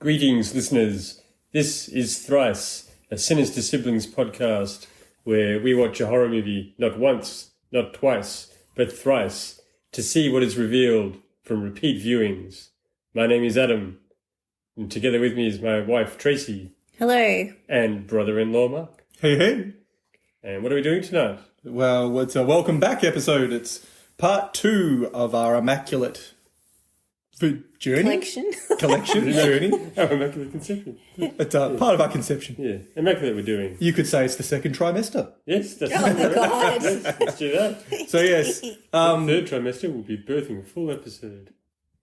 Greetings, listeners. This is Thrice, a Sinister Siblings podcast where we watch a horror movie not once, not twice, but thrice to see what is revealed from repeat viewings. My name is Adam, and together with me is my wife, Tracy. Hello. And brother-in-law, Mark. Hey, hey. And what are we doing tonight? Well, it's a welcome back episode. It's part 2 of our Immaculate journey. Collection journey. Our Immaculate Conception. It's part of our conception. Yeah, Immaculate we're doing. You could say it's the second trimester. Yes, that's Oh my God. Let's do that. So yes, The third trimester will be birthing a full episode.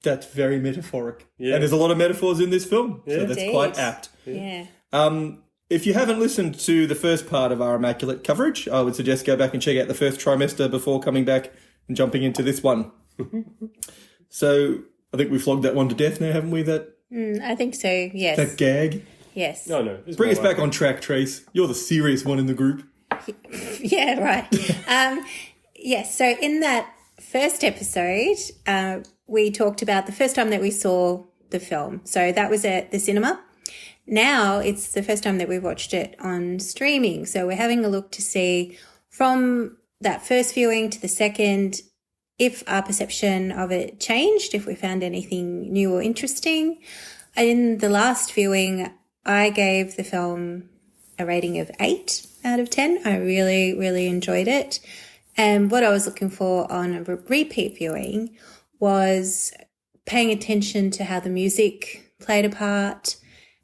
that's very metaphoric. Yeah. And there's a lot of metaphors in this film, so Yeah. that's Indeed. quite apt. Yeah. If you haven't listened to the first part of our Immaculate coverage, I would suggest go back and check out the first trimester before coming back and jumping into this one. So I think we flogged that one to death now, haven't we? That I think so, yes. that gag. Yes. No, this is Bring my us back wife. on track, Trace. You're the serious one in the group. Yeah, right. Yes, so in that first episode, we talked about the first time that we saw the film. So that was at the cinema. Now it's the first time that we watched it on streaming. So we're having a look to see from that first viewing to the second if our perception of it changed, if we found anything new or interesting. In the last viewing, I gave the film a rating of 8 out of 10. I really, really enjoyed it. And what I was looking for on a repeat viewing was paying attention to how the music played a part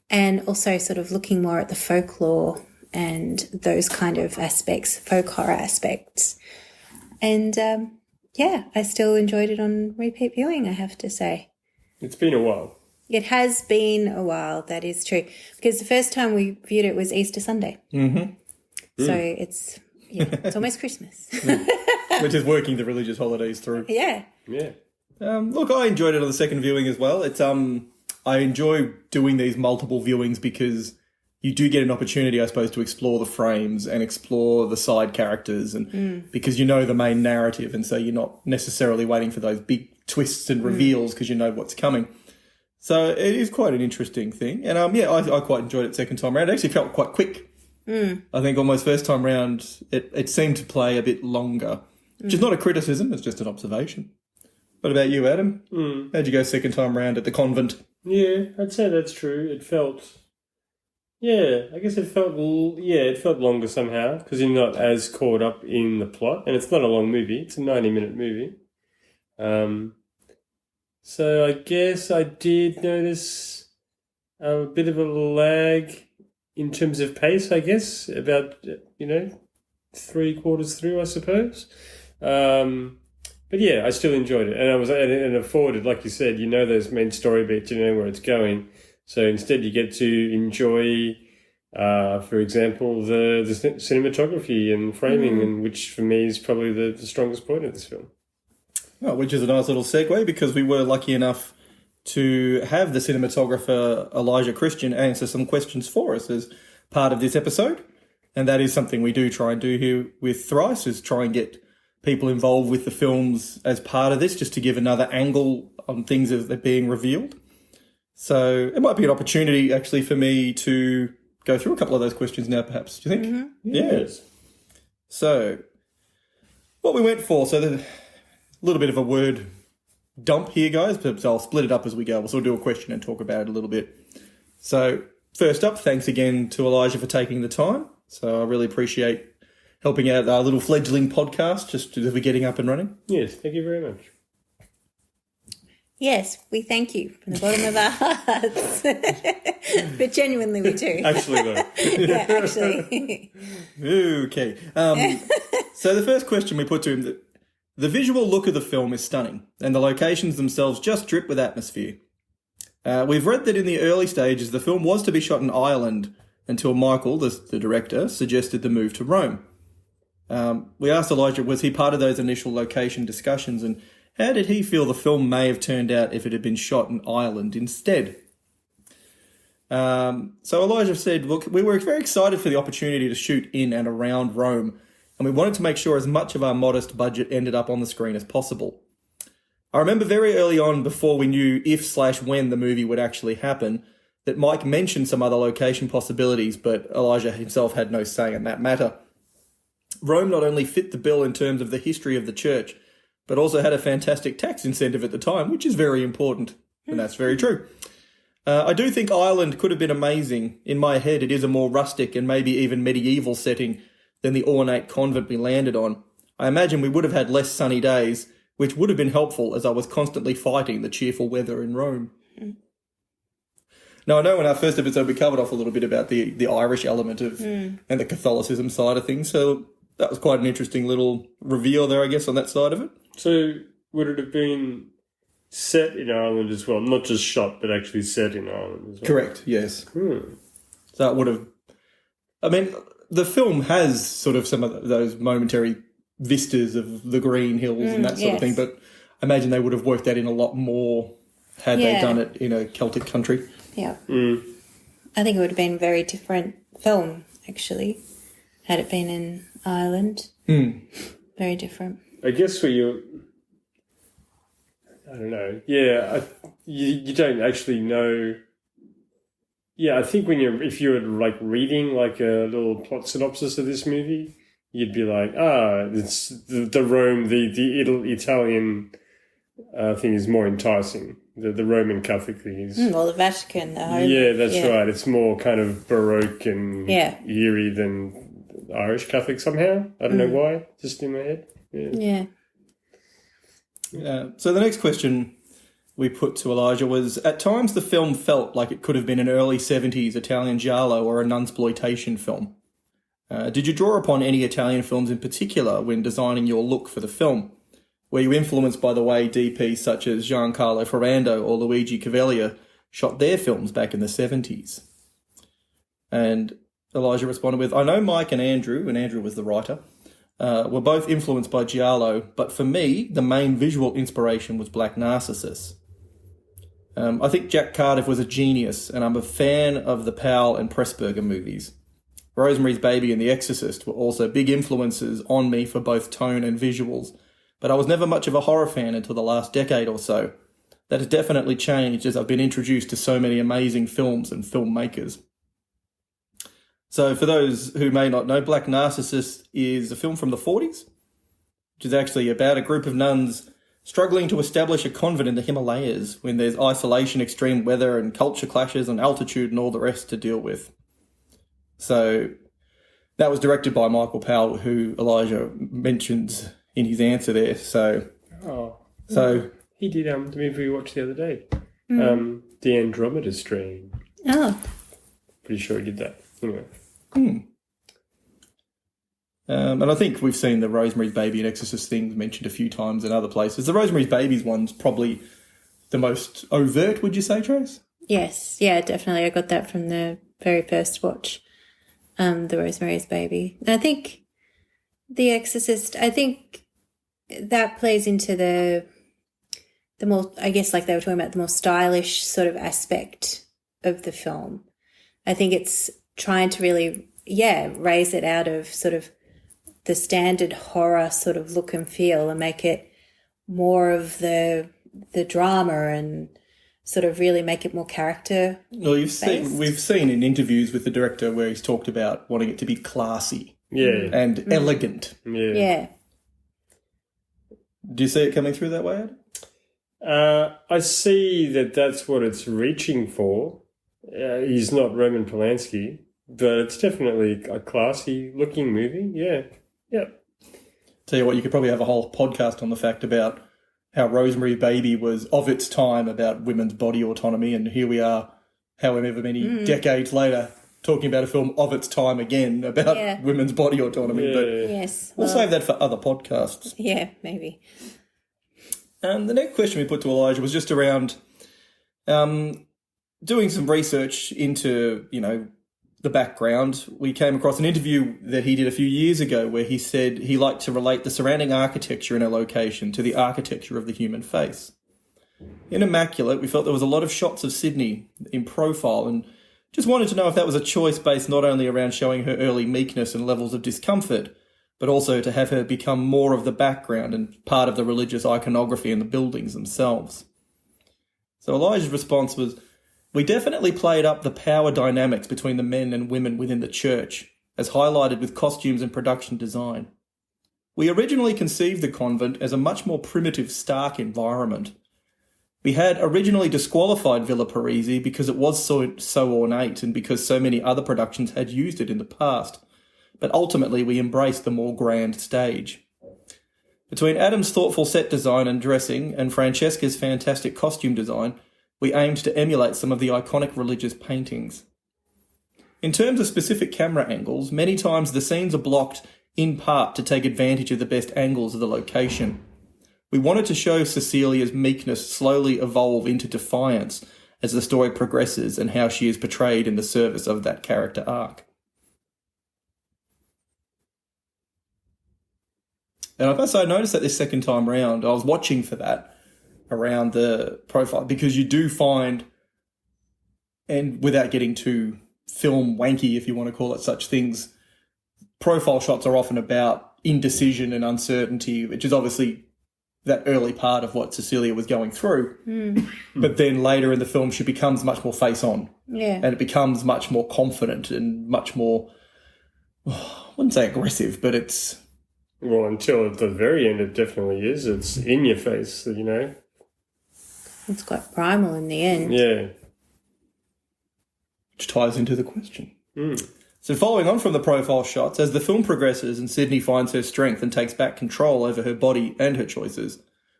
and also sort of looking more at the folklore and those kind of aspects, folk horror aspects. And I still enjoyed it on repeat viewing, I have to say. It's been a while. It has been a while, that is true. Because the first time we viewed it was Easter Sunday. Mm-hmm. So it's almost Christmas. Which is working the religious holidays through. Yeah. Yeah. Look, I enjoyed it on the second viewing as well. It's I enjoy doing these multiple viewings because you do get an opportunity, I suppose, to explore the frames and explore the side characters, and because you know the main narrative, and so you're not necessarily waiting for those big twists and reveals because you know what's coming. So it is quite an interesting thing, and I quite enjoyed it second time round. It actually felt quite quick. I think almost first time round, it seemed to play a bit longer, which is not a criticism, it's just an observation. What about you, Adam? How'd you go second time round at the convent? Yeah, I'd say that's true. It felt, it felt longer somehow because you're not as caught up in the plot, and it's not a long movie. It's a 90-minute movie. So I guess I did notice a bit of a lag in terms of pace, I guess, about, 3/4 through, I suppose. But yeah, I still enjoyed it. And it afforded, like you said, those main story beats, where it's going. So instead you get to enjoy, for example, the cinematography and framing, and which for me is probably the strongest point of this film. Oh, which is a nice little segue because we were lucky enough to have the cinematographer Elisha Christian answer some questions for us as part of this episode. And that is something we do try and do here with Thrice, is try and get people involved with the films as part of this, just to give another angle on things as they're being revealed. So it might be an opportunity actually for me to go through a couple of those questions now, perhaps. Do you think? Mm-hmm. Yes. So what we went for, so a little bit of a word dump here, guys, but I'll split it up as we go. We'll sort of do a question and talk about it a little bit. So first up, thanks again to Elisha for taking the time. So I really appreciate helping out our little fledgling podcast just as we're getting up and running. Yes, thank you very much. Yes, we thank you from the bottom of our hearts. But genuinely we do. Actually, though. Yeah, actually. Okay. So the first question we put to him, the visual look of the film is stunning, and the locations themselves just drip with atmosphere. We've read that in the early stages, the film was to be shot in Ireland until Michael, the director, suggested the move to Rome. We asked Elisha, was he part of those initial location discussions, and how did he feel the film may have turned out if it had been shot in Ireland instead? So Elisha said, look, we were very excited for the opportunity to shoot in and around Rome, and we wanted to make sure as much of our modest budget ended up on the screen as possible. I remember very early on, before we knew if/when the movie would actually happen, that Mike mentioned some other location possibilities, but Elijah himself had no say in that matter. Rome not only fit the bill in terms of the history of the church, but also had a fantastic tax incentive at the time, which is very important, and that's very true. I do think Ireland could have been amazing. In my head, it is a more rustic and maybe even medieval setting than the ornate convent we landed on. I imagine we would have had less sunny days, which would have been helpful as I was constantly fighting the cheerful weather in Rome. Now, I know in our first episode we covered off a little bit about the Irish element of and the Catholicism side of things, so that was quite an interesting little reveal there, I guess, on that side of it. So would it have been set in Ireland as well? Not just shot, but actually set in Ireland as well? Correct, yes. So it would have... I mean, the film has sort of some of those momentary vistas of the green hills and that sort of thing, but I imagine they would have worked that in a lot more had they done it in a Celtic country. Yeah. I think it would have been a very different film, actually, had it been in Ireland. Very different. I guess for you, I don't know. Yeah, you don't actually know. Yeah, I think if you were like reading like a little plot synopsis of this movie, you'd be like, it's the Rome, the Italian thing is more enticing. The Roman Catholic thing is. Well, the Vatican, the Holy. Yeah, that's right. It's more kind of Baroque and eerie than Irish Catholic somehow. I don't know why. Just in my head. Yeah. So the next question we put to Elijah was, at times the film felt like it could have been an early 70s Italian giallo or a nunsploitation film. Did you draw upon any Italian films in particular when designing your look for the film? Were you influenced by the way DPs such as Giancarlo Ferrando or Luigi Caviglia shot their films back in the 70s? And Elijah responded with, I know Mike and Andrew was the writer, were both influenced by giallo, but for me, the main visual inspiration was Black Narcissus. I think Jack Cardiff was a genius, and I'm a fan of the Powell and Pressburger movies. Rosemary's Baby and The Exorcist were also big influences on me for both tone and visuals, but I was never much of a horror fan until the last decade or so. That has definitely changed as I've been introduced to so many amazing films and filmmakers. So for those who may not know, Black Narcissus is a film from the 40s, which is actually about a group of nuns struggling to establish a convent in the Himalayas when there's isolation, extreme weather and culture clashes and altitude and all the rest to deal with. So that was directed by Michael Powell, who Elijah mentions in his answer there. So he did the movie we watched the other day, The Andromeda Strain. Oh, pretty sure he did that. Anyway. And I think we've seen the Rosemary's Baby and Exorcist things mentioned a few times in other places. The Rosemary's Baby's one's probably the most overt, would you say, Trace? Yes, yeah, definitely. I got that from the very first watch, the Rosemary's Baby. And I think The Exorcist, I think that plays into the more, I guess like they were talking about, the more stylish sort of aspect of the film. I think it's trying to really, raise it out of sort of the standard horror sort of look and feel and make it more of the drama and sort of really make it more character. Well, we've seen in interviews with the director where he's talked about wanting it to be classy and elegant. Yeah. Do you see it coming through that way, Ed? I see that that's what it's reaching for. He's not Roman Polanski, but it's definitely a classy-looking movie. Yeah. Tell you what, you could probably have a whole podcast on the fact about how Rosemary's Baby was of its time about women's body autonomy, and here we are, however many decades later, talking about a film of its time again about women's body autonomy. But we'll save that for other podcasts. Yeah, maybe. The next question we put to Elijah was just around doing some research into, the background. We came across an interview that he did a few years ago where he said he liked to relate the surrounding architecture in a location to the architecture of the human face. In Immaculate, we felt there was a lot of shots of Sydney in profile and just wanted to know if that was a choice based not only around showing her early meekness and levels of discomfort, but also to have her become more of the background and part of the religious iconography in the buildings themselves. So Elijah's response was, We definitely played up the power dynamics between the men and women within the church, as highlighted with costumes and production design. We originally conceived the convent as a much more primitive, stark environment. We had originally disqualified Villa Parisi because it was so ornate and because so many other productions had used it in the past, but ultimately we embraced the more grand stage. Between Adam's thoughtful set design and dressing and Francesca's fantastic costume design, we aimed to emulate some of the iconic religious paintings. In terms of specific camera angles, many times the scenes are blocked in part to take advantage of the best angles of the location. We wanted to show Cecilia's meekness slowly evolve into defiance as the story progresses and how she is portrayed in the service of that character arc. And I must say, I noticed that this second time round, I was watching for that around the profile, because you do find, and without getting too film wanky, if you want to call it such things, profile shots are often about indecision and uncertainty, which is obviously that early part of what Cecilia was going through. But then later in the film, she becomes much more face-on. Yeah. And it becomes much more confident and much more, I wouldn't say aggressive, but it's... Well, until at the very end, it definitely is. It's in your face, you know? It's quite primal in the end. Yeah. Which ties into the question. So following on from the profile shots, as the film progresses and Sydney finds her strength and takes back control over her body and her choices,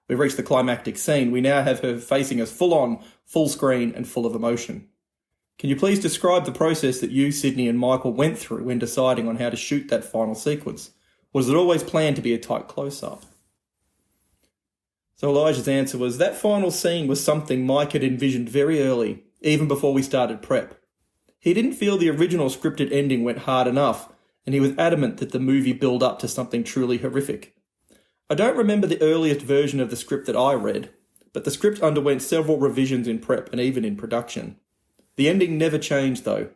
we've reached the climactic scene. We now have her facing us full on, full screen and full of emotion. Can you please describe the process that you, Sydney and Michael went through when deciding on how to shoot that final sequence? Was it always planned to be a tight close-up? So Elijah's answer was, that final scene was something Mike had envisioned very early, even before we started prep. He didn't feel the original scripted ending went hard enough, and he was adamant that the movie build up to something truly horrific. I don't remember the earliest version of the script that I read, but the script underwent several revisions in prep and even in production. The ending never changed though.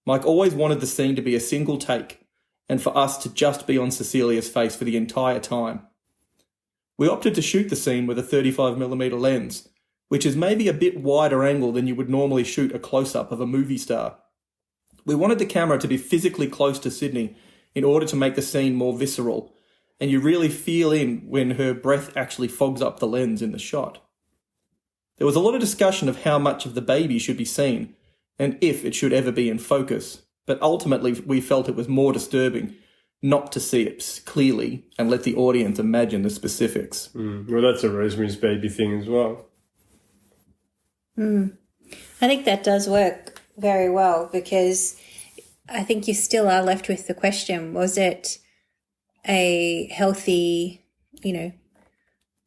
Mike always wanted the scene to be a single take, and for us to just be on Cecilia's face for the entire time. We opted to shoot the scene with a 35mm lens, which is maybe a bit wider angle than you would normally shoot a close-up of a movie star. We wanted the camera to be physically close to Sydney in order to make the scene more visceral, and you really feel in when her breath actually fogs up the lens in the shot. There was a lot of discussion of how much of the baby should be seen, and if it should ever be in focus, but ultimately we felt it was more disturbing not to see it clearly and let the audience imagine the specifics. Well, that's a Rosemary's Baby thing as well. I think that does work very well, because I think you still are left with the question, was it a healthy,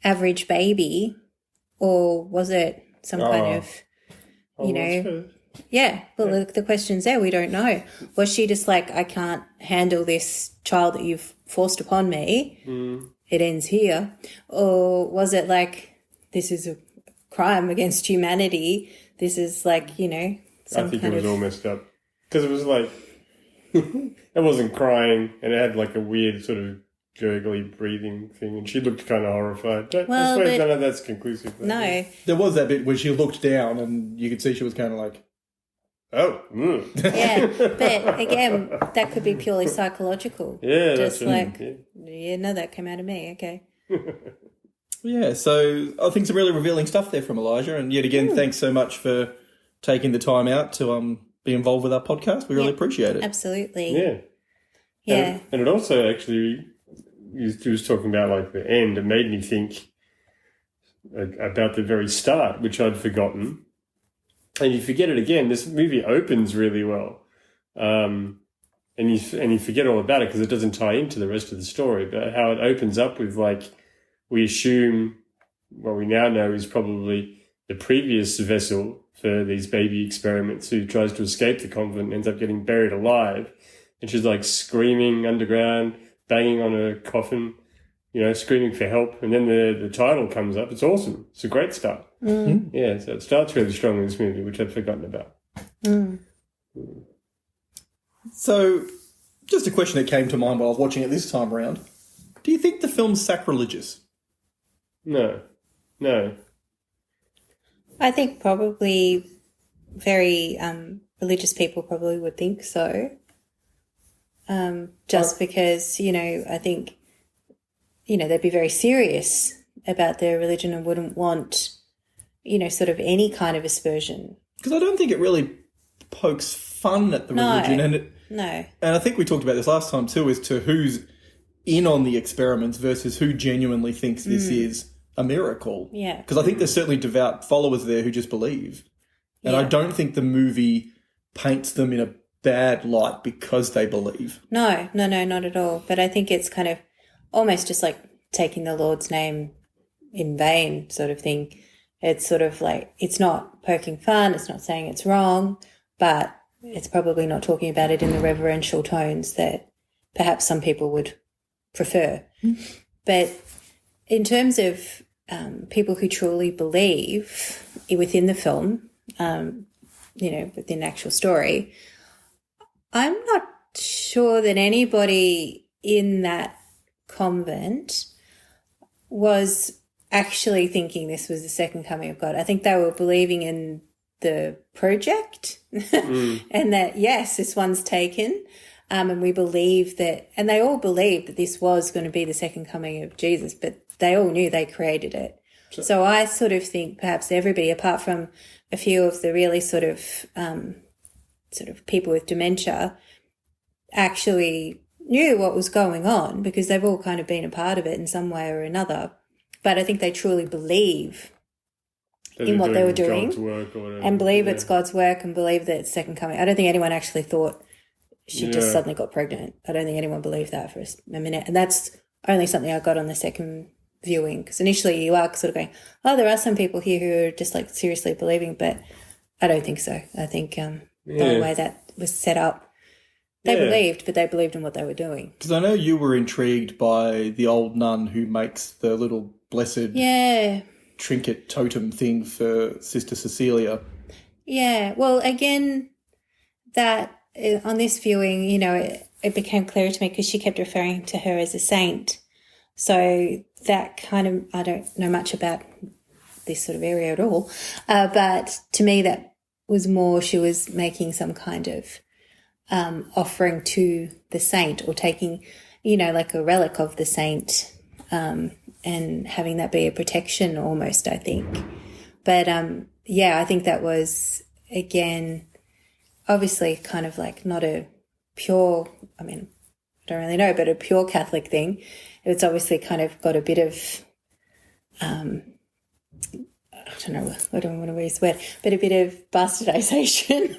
average baby, or was it some kind of, yeah, well, the question's there, we don't know. Was she just like, I can't handle this child that you've forced upon me, it ends here? Or was it like, this is a crime against humanity, this is like, some I think kind it was of... all messed up. Because it was like, it wasn't crying, and it had like a weird sort of gurgly breathing thing, and she looked kind of horrified. I suppose none of that's conclusive. Though. No. There was that bit where she looked down and you could see she was kind of like, oh. Yeah, but again, that could be purely psychological. Yeah, just that's like, yeah. No, that came out of me, okay. Yeah, so I think some really revealing stuff there from Elijah, and yet again, thanks so much for taking the time out to be involved with our podcast. We really appreciate it. Absolutely. Yeah. Yeah. And it also actually, you was talking about like the end, it made me think about the very start, which I'd forgotten. And you forget it again. This movie opens really well. And you forget all about it because it doesn't tie into the rest of the story. But how it opens up with like, we assume what we now know is probably the previous vessel for these baby experiments who tries to escape the convent and ends up getting buried alive. And she's like screaming underground, banging on a coffin, screaming for help. And then the title comes up. It's awesome. It's a great start. Yeah, so it starts really strong in this movie, which I'd forgotten about. So, just a question that came to mind while I was watching it this time around. Do you think the film's sacrilegious? No. I think probably very religious people probably would think so. Just because, I think, they'd be very serious about their religion and wouldn't want, sort of any kind of aspersion. Because I don't think it really pokes fun at the religion. No. And I think we talked about this last time too, as to who's in on the experiments versus who genuinely thinks this is a miracle. Yeah. Because I think there's certainly devout followers there who just believe. And I don't think the movie paints them in a bad light because they believe. No, not at all. But I think it's kind of almost just like taking the Lord's name in vain sort of thing. It's sort of like, it's not poking fun, it's not saying it's wrong, but it's probably not talking about it in the reverential tones that perhaps some people would prefer. But in terms of people who truly believe within the film, within the actual story, I'm not sure that anybody in that convent was actually thinking this was the second coming of God. I think they were believing in the project and that, yes, this one's taken. And we believe that, and they all believed that this was going to be the second coming of Jesus, but they all knew they created it. So I sort of think perhaps everybody, apart from a few of the really sort of people with dementia, actually knew what was going on because they've all kind of been a part of it in some way or another. But I think they truly believe in what they were doing and believe it's God's work and believe that it's second coming. I don't think anyone actually thought she just suddenly got pregnant. I don't think anyone believed that for a minute. And that's only something I got on the second viewing, because initially you are sort of going, oh, there are some people here who are just like seriously believing, but I don't think so. I think the way that was set up, they believed, but they believed in what they were doing. Because I know you were intrigued by the old nun who makes the little blessed trinket totem thing for Sister Cecilia. Yeah, well, again, that on this viewing, it became clear to me because she kept referring to her as a saint. So that kind of, I don't know much about this sort of area at all, but to me that was more she was making some kind of offering to the saint or taking, like a relic of the saint and having that be a protection almost, I think. But, I think that was, again, obviously kind of like not a pure, I don't really know, but a pure Catholic thing. It's obviously kind of got a bit of, I don't know, I don't want to use the word, but a bit of bastardization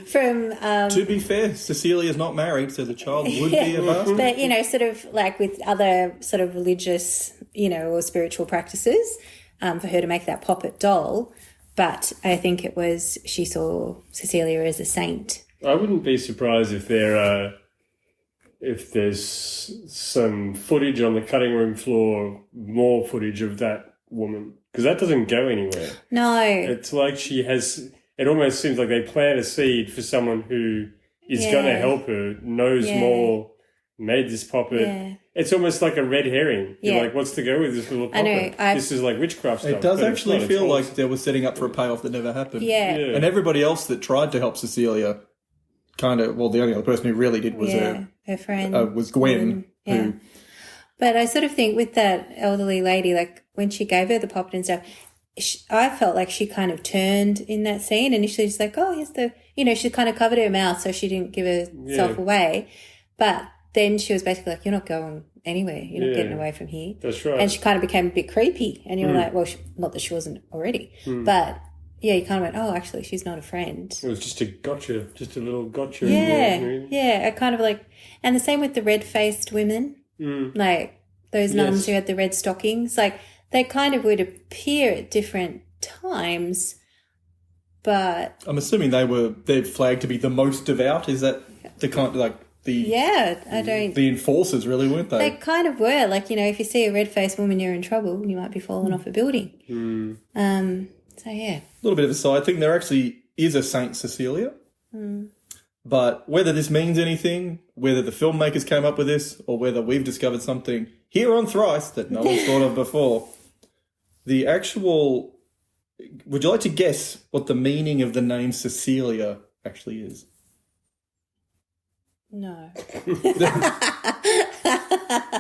from to be fair, Cecilia's not married, so the child would be a bastard. But, sort of like with other sort of religious, or spiritual practices, for her to make that puppet doll. But I think it was, she saw Cecilia as a saint. I wouldn't be surprised if there's some footage on the cutting room floor, more footage of that woman, because that doesn't go anywhere. No. It's like it almost seems like they plant a seed for someone who is going to help her, knows more, made this puppet. Yeah. It's almost like a red herring. You're like, what's to go with this little puppet? I know. This is like witchcraft stuff. It does actually feel like they were setting up for a payoff that never happened. Yeah. And everybody else that tried to help Cecilia the only other person who really did was her friend. Was Gwen. Yeah. But I sort of think with that elderly lady, like when she gave her the puppet and stuff, I felt like she kind of turned in that scene. Initially, she's like, oh, here's the, she kind of covered her mouth so she didn't give herself away. But then she was basically like, you're not going anywhere. You're not getting away from here. That's right. And she kind of became a bit creepy. And you were like, well, not that she wasn't already. But, you kind of went, oh, actually, she's not a friend. It was just a gotcha, just a little gotcha. Yeah. I kind of like, and the same with the red-faced women. Like those nuns who had the red stockings. Like they kind of would appear at different times, but... I'm assuming they're flagged to be the most devout. Is that the kind of like... The enforcers really, weren't they? They kind of were. Like, if you see a red-faced woman, you're in trouble. You might be falling off a building. So, yeah. A little bit of a side thing. There actually is a Saint Cecilia. But whether this means anything, whether the filmmakers came up with this, or whether we've discovered something here on Thrice that no one's thought of before, the actual Would you like to guess what the meaning of the name Cecilia actually is? No.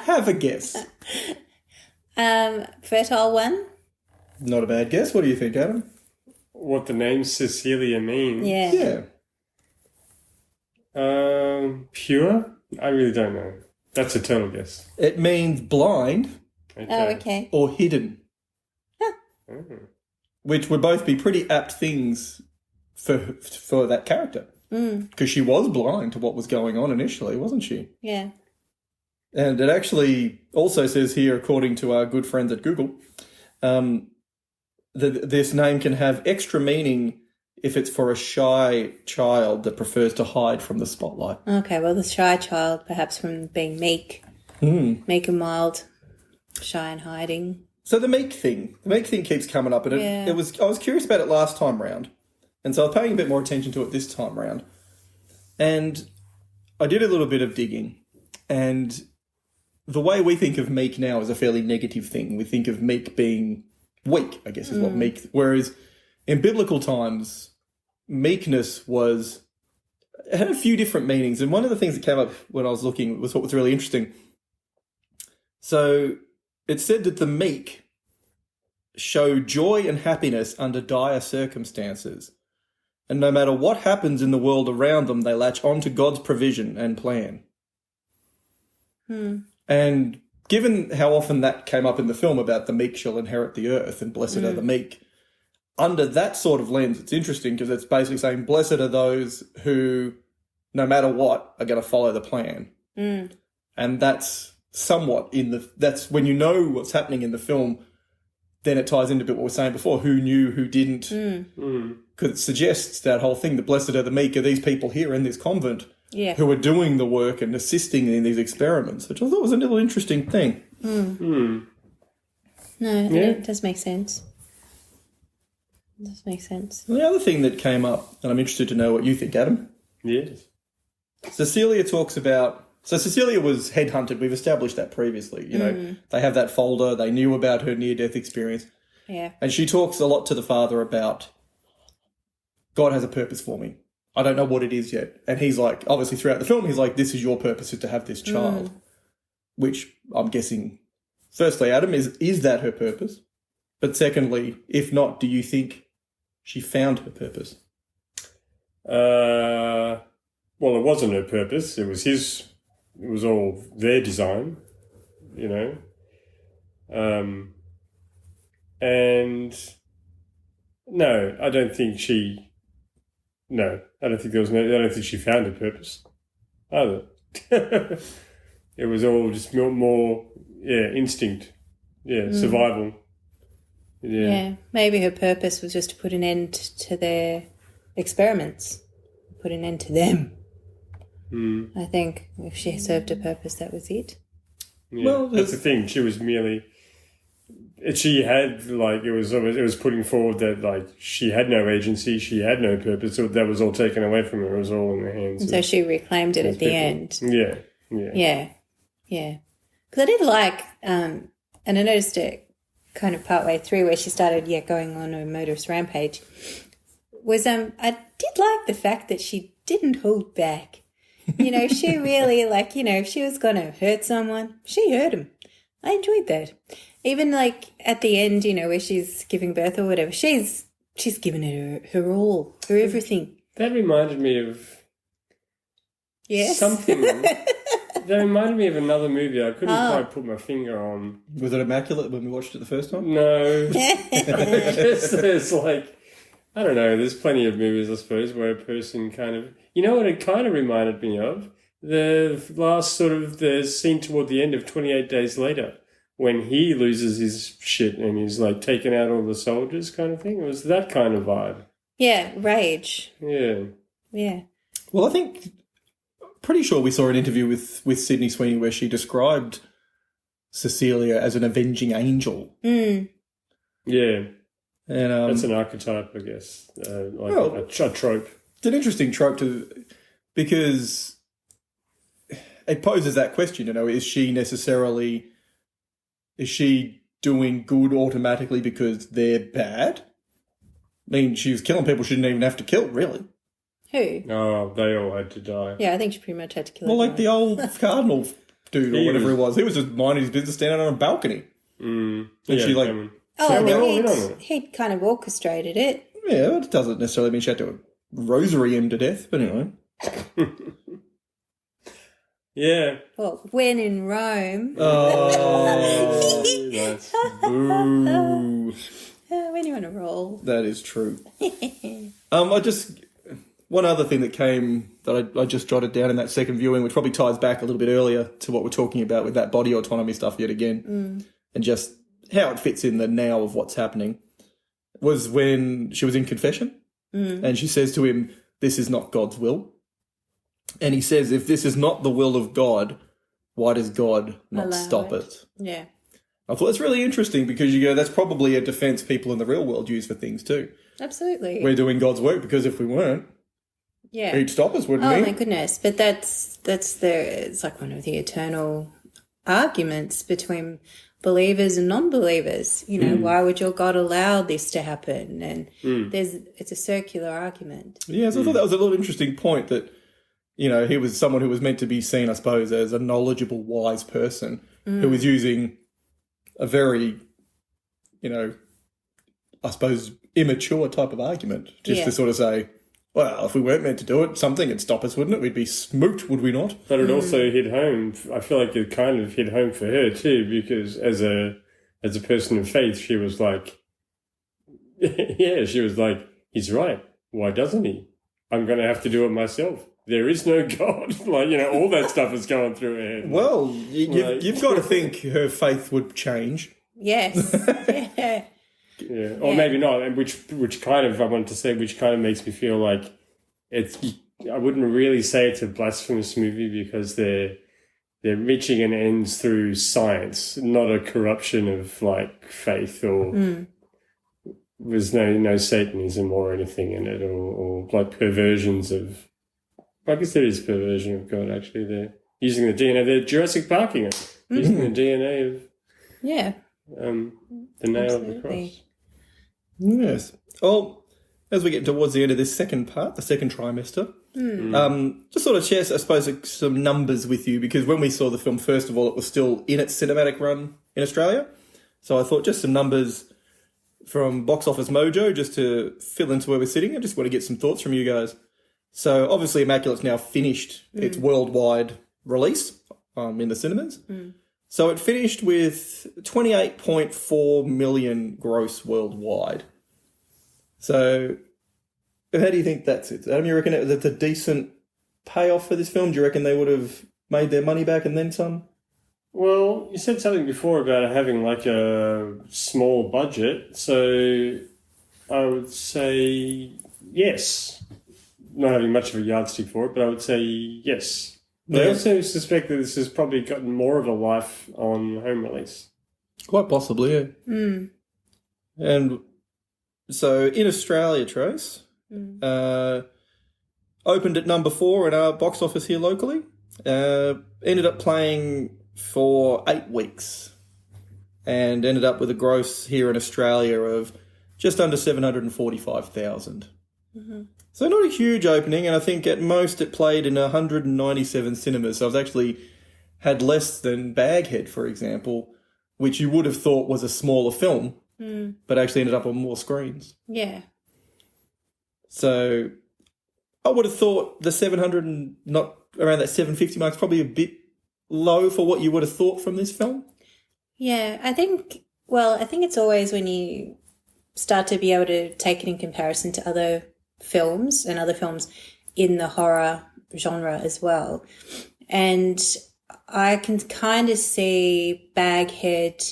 Have a guess. Fertile one? Not a bad guess. What do you think, Adam? What the name Cecilia means? Yeah. Pure? I really don't know. That's a total guess. It means blind Oh, okay. or hidden, Oh. which would both be pretty apt things for that character. Because she was blind to what was going on initially, wasn't she? Yeah. And it actually also says here, according to our good friends at Google, that this name can have extra meaning if it's for a shy child that prefers to hide from the spotlight. Okay, well, the shy child, perhaps from being meek, meek and mild, shy and hiding. So the meek thing keeps coming up, and I was curious about it last time round, and so I was paying a bit more attention to it this time round, and I did a little bit of digging, and the way we think of meek now is a fairly negative thing. We think of meek being weak, I guess is what meek, whereas in biblical times, meekness had a few different meanings, and one of the things that came up when I was looking was what was really interesting. So it said that the meek show joy and happiness under dire circumstances, and no matter what happens in the world around them, they latch on to God's provision and plan. And given how often that came up in the film about the meek shall inherit the earth and blessed are the meek, under that sort of lens, it's interesting because it's basically saying blessed are those who, no matter what, are going to follow the plan. And that's somewhat that's when you know what's happening in the film, then it ties into a bit what we were saying before, who knew, who didn't. Because it suggests that whole thing, the blessed are the meek are these people here in this convent who are doing the work and assisting in these experiments, which I thought was a little interesting thing. No, it does make sense. It does make sense. And the other thing that came up, and I'm interested to know what you think, Adam. Yes. Cecilia talks about... So Cecilia was headhunted. We've established that previously. You know, they have that folder. They knew about her near-death experience. Yeah. And she talks a lot to the father about, God has a purpose for me. I don't know what it is yet. And he's like, obviously throughout the film, he's like, this is your purpose, is to have this child. Which I'm guessing, firstly, Adam, is that her purpose? But secondly, if not, do you think she found her purpose? Well, it wasn't her purpose. It was his... It was all their design, you know. And no, I don't think she... No, I don't think she found her purpose either. It was all just more instinct. Yeah, survival. Yeah, maybe her purpose was just to put an end to their experiments, put an end to them. I think if she served a purpose, that was it. Yeah, well, that's the thing. She was merely... She had, like, it was putting forward that, like, she had no agency, she had no purpose, so that was all taken away from her. It was all in the hands and so she reclaimed it at the end. Yeah. Because I did like, and I noticed it kind of partway through where she started, going on a motorist rampage, was I did like the fact that she didn't hold back. You know, she really, like, you know, if she was going to hurt someone, she hurt him. I enjoyed that. Even, like, at the end, you know, where she's giving birth or whatever, she's given it her all, her everything. That reminded me of something. That reminded me of another movie. I couldn't quite put my finger on. Was it Immaculate when we watched it the first time? No. I guess there's, like, I don't know, there's plenty of movies, I suppose, where a person kind of... You know what it kind of reminded me of? The last sort of the scene toward the end of 28 Days Later, when he loses his shit and he's, like, taking out all the soldiers kind of thing. It was that kind of vibe. Yeah, rage. Yeah. Yeah. Well, I think... Pretty sure we saw an interview with Sydney Sweeney where she described Cecilia as an avenging angel. Yeah. And that's an archetype, I guess. A trope. It's an interesting trope because it poses that question, you know, is she doing good automatically because they're bad? mean, she was killing people she didn't even have to kill, really. Who? Oh, they all had to die. Yeah, I think she pretty much had to kill Well, like everyone. the old cardinal dude or whatever he was. He was just minding his business standing on a balcony. Mm. And she, like... Oh, they're all in on but it. he'd kind of orchestrated it. Yeah, it doesn't necessarily mean she had to rosary him to death, but anyway. Yeah. Well, when in Rome. Oh, Nice. boo. When you're on a roll. That is true. One other thing that came that I just jotted down in that second viewing, which probably ties back a little bit earlier to what we're talking about with that body autonomy stuff yet again, and just how it fits in the now of what's happening, was when she was in confession and she says to him, "This is not God's will." And he says, if this is not the will of God, why does God not Allow stop it. it? Yeah. I thought that's really interesting because you go, that's probably a defense people in the real world use for things too. Absolutely. We're doing God's work because if we weren't, Yeah. he'd stop us, wouldn't Oh he? my goodness! But it's like one of the eternal arguments between believers and non-believers. You know, why would your God allow this to happen? And it's a circular argument. Yeah, so I thought that was a little interesting point that, you know, he was someone who was meant to be seen, I suppose, as a knowledgeable, wise person who was using a very, you know, I suppose, immature type of argument just to sort of say, well, if we weren't meant to do it, something would stop us, wouldn't it? We'd be smooked, would we not? But it also hit home. I feel like it kind of hit home for her too, because as a person of faith, she was like, yeah, she was like, he's right. Why doesn't he? I'm going to have to do it myself. There is no God. Like, you know, all that stuff is going through her head. Well, you've got to think her faith would change. Yes. Yeah. Yeah, or maybe not. And which kind of, I wanted to say, which kind of makes me feel like I wouldn't really say it's a blasphemous movie because they're reaching an ends through science, not a corruption of like faith or there's no Satanism or anything in it or like perversions of. I guess there is perversion of God actually. They're using the DNA. They're Jurassic Parking it, using the DNA of the nail of the cross. Yes. Well, as we get towards the end of this second part, the second trimester, just sort of share, I suppose, some numbers with you because when we saw the film, first of all, it was still in its cinematic run in Australia. So I thought just some numbers from Box Office Mojo just to fill into where we're sitting. I just want to get some thoughts from you guys. So obviously Immaculate's now finished its worldwide release in the cinemas. So it finished with 28.4 million gross worldwide. So how do you think that's it? Adam, you reckon that's a decent payoff for this film? Do you reckon they would have made their money back and then some? Well, you said something before about having like a small budget. So I would say yes. Not having much of a yardstick for it, but I would say yes. I also suspect that this has probably gotten more of a life on home release. Quite possibly, yeah. And so in Australia, Trace, opened at number 4 in our box office here locally, ended up playing for 8 weeks and ended up with a gross here in Australia of just under 745,000. So not a huge opening, and I think at most it played in 197 cinemas. So it's actually had less than Baghead, for example, which you would have thought was a smaller film, but actually ended up on more screens. Yeah. So I would have thought the 700 and not around that 750 mark is probably a bit low for what you would have thought from this film. Yeah, I think it's always when you start to be able to take it in comparison to other films and other films in the horror genre as well. And I can kind of see Baghead,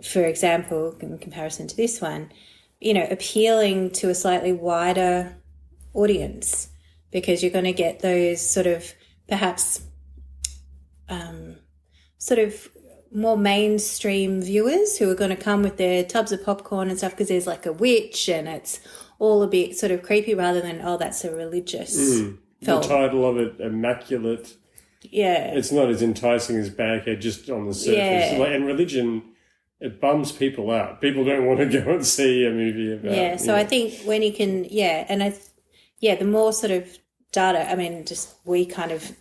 for example, in comparison to this one, you know, appealing to a slightly wider audience because you're going to get those sort of perhaps sort of more mainstream viewers who are going to come with their tubs of popcorn and stuff because there's like a witch and it's all a bit sort of creepy rather than, oh, that's a religious film. The title of it, Immaculate. Yeah. It's not as enticing as Baghead just on the surface. Yeah. And religion it bums people out. People don't want to go and see a movie about. Yeah, so I think when you can, the more sort of data, I mean, just we kind of,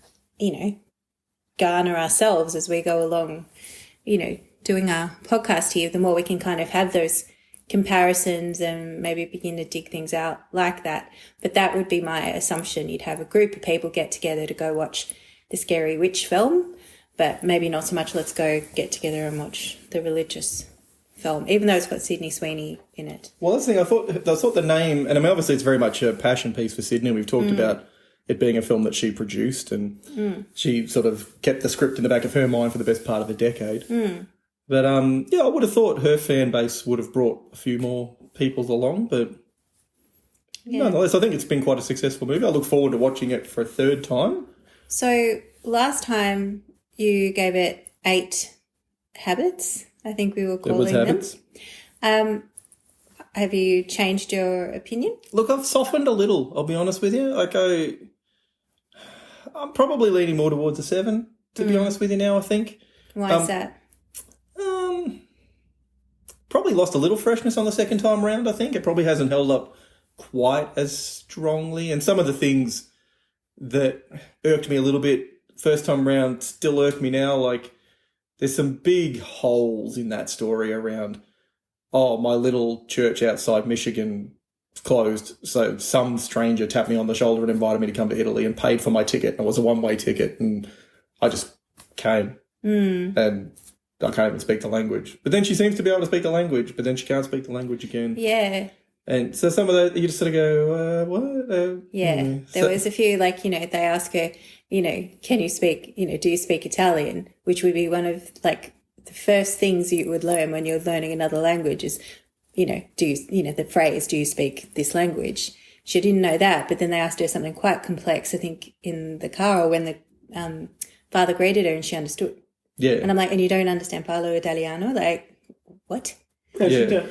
garner ourselves as we go along, doing our podcast here, the more we can kind of have those comparisons and maybe begin to dig things out like that. But that would be my assumption. You'd have a group of people get together to go watch the Scary Witch film, but maybe not so much let's go get together and watch the religious film, even though it's got Sydney Sweeney in it. Well, that's the thing. I thought the name, and I mean, obviously it's very much a passion piece for Sydney. We've talked about it being a film that she produced, and she sort of kept the script in the back of her mind for the best part of a decade. But, I would have thought her fan base would have brought a few more people along, but nonetheless, I think it's been quite a successful movie. I look forward to watching it for a third time. So last time you gave it 8 habits, I think we were calling them. It was habits. Have you changed your opinion? Look, I've softened a little, I'll be honest with you. I'm probably leaning more towards a 7, to be honest with you now, I think. Why is that? Probably lost a little freshness on the second time round, I think. It probably hasn't held up quite as strongly. And some of the things that irked me a little bit first time round still irk me now. Like, there's some big holes in that story around, my little church outside Michigan closed, so some stranger tapped me on the shoulder and invited me to come to Italy and paid for my ticket. It was a one-way ticket, and I just came. And I can't even speak the language. But then she seems to be able to speak the language, but then she can't speak the language again. Yeah. And so some of that, you just sort of go, what? There was a few, they ask her, can you speak, do you speak Italian? Which would be one of, the first things you would learn when you're learning another language is, do you, the phrase, do you speak this language? She didn't know that, but then they asked her something quite complex, I think, in the car or when the father greeted her and she understood. Yeah. And I'm like, and you don't understand Parlo Italiano? Like, what? Yeah.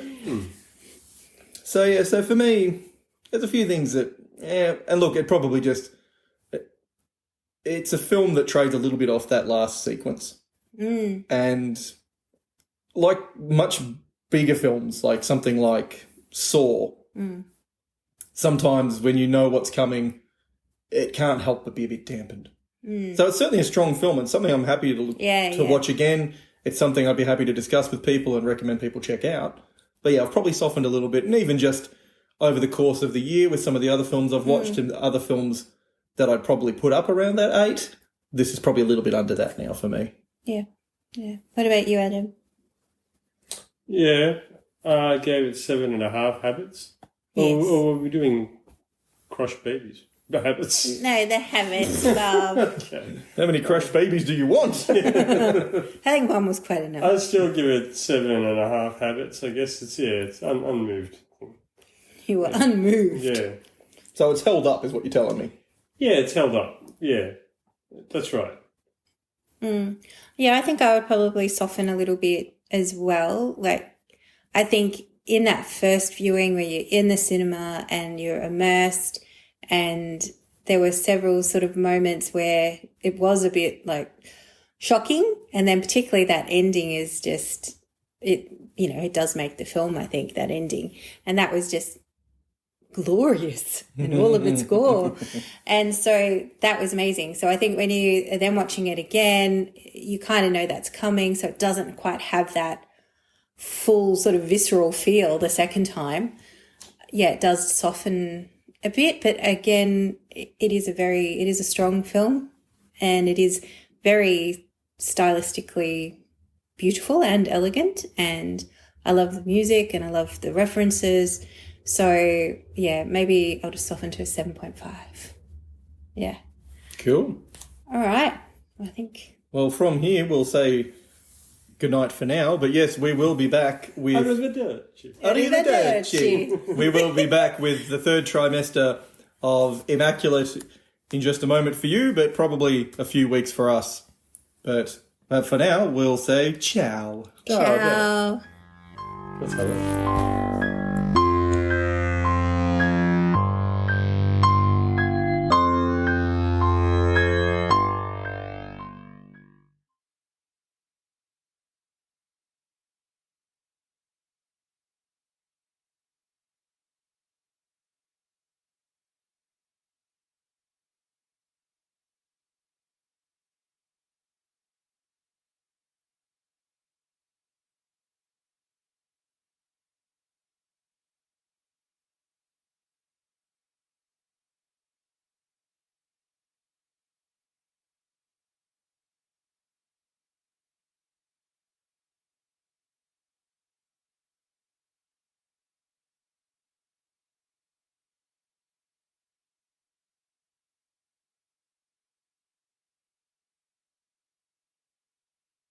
So for me, there's a few things that, and look, it probably just, it's a film that trades a little bit off that last sequence. And like much bigger films, like something like Saw, sometimes when you know what's coming, it can't help but be a bit dampened. So it's certainly a strong film and something I'm happy to watch again. It's something I'd be happy to discuss with people and recommend people check out. But yeah, I've probably softened a little bit, and even just over the course of the year with some of the other films I've watched and other films that I'd probably put up around that 8, this is probably a little bit under that now for me. Yeah. What about you, Adam? Yeah, I gave it 7.5 habits. Yes. Or were we doing crushed babies? The habits. No, the habits, Bob. Okay. How many crushed babies do you want? I think one was quite enough. I'd still give it 7.5 habits. I guess it's unmoved. You were unmoved. Yeah. So it's held up, is what you're telling me. Yeah, it's held up. Yeah, that's right. Yeah, I think I would probably soften a little bit as well. Like, I think in that first viewing where you're in the cinema and you're immersed, and there were several sort of moments where it was a bit shocking, and then particularly that ending is just it does make the film, I think, that ending, and that was just glorious in all of its gore. And so that was amazing. So I think when you are then watching it again, you kind of know that's coming, so it doesn't quite have that full sort of visceral feel the second time. Yeah, it does soften a bit, but again, it is a strong film, and it is very stylistically beautiful and elegant, and I love the music and I love the references. So, yeah, maybe I'll just soften to a 7.5. Yeah. Cool. All right. I think. Well, from here, we'll say good night for now. But yes, we will be back with... Arrivederci. We will be back with the third trimester of Immaculate in just a moment for you, but probably a few weeks for us. But for now, we'll say ciao. Ciao. Let's have it.